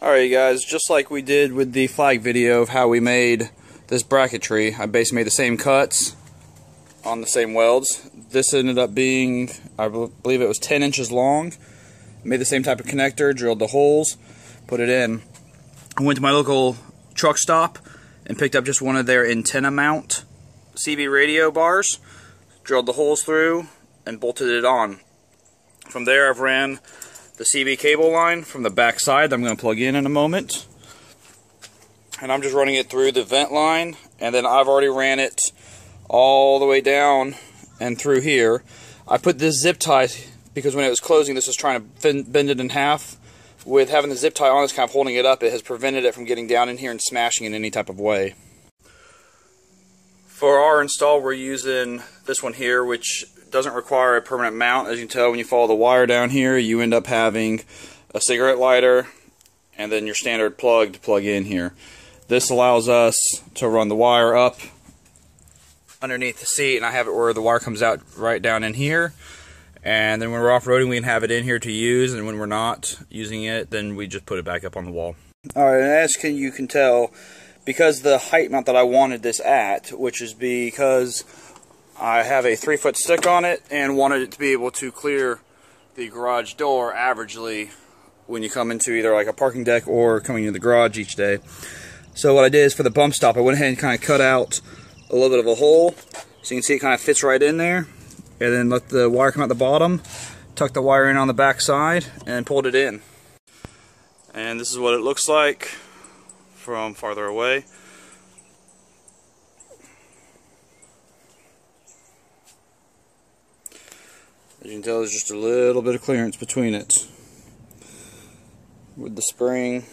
Alright guys, just like we did with the flag video of how we made this bracketry, I basically made the same cuts on the same welds. This ended up being, I believe it was 10 inches long. Made the same type of connector, drilled the holes, put it in. I went to my local truck stop and picked up just one of their antenna mount CB radio bars, drilled the holes through, and bolted it on. From there I've ran the CB cable line from the back side that I'm going to plug in a moment. And I'm just running it through the vent line, and then I've already ran it all the way down and through here. I put this zip tie because when it was closing, this was trying to bend it in half. With having the zip tie on, it's kind of holding it up. It has prevented it from getting down in here and smashing in any type of way. For our install, we're using this one here, which doesn't require a permanent mount. As you can tell, when you follow the wire down here, you end up having a cigarette lighter and then your standard plug to plug in here. This allows us to run the wire up underneath the seat, and I have it where the wire comes out right down in here. And then when we're off-roading, we can have it in here to use, and when we're not using it, then we just put it back up on the wall. Alright, and as you can tell, because the height mount that I wanted this at, which is because I have a 3-foot stick on it and wanted it to be able to clear the garage door averagely when you come into either like a parking deck or coming into the garage each day. So what I did is for the bump stop, I went ahead and kind of cut out a little bit of a hole, so you can see it kind of fits right in there, and then let the wire come out the bottom, tuck the wire in on the back side, and pulled it in. And this is what it looks like from farther away. As you can tell, there's just a little bit of clearance between it with the spring.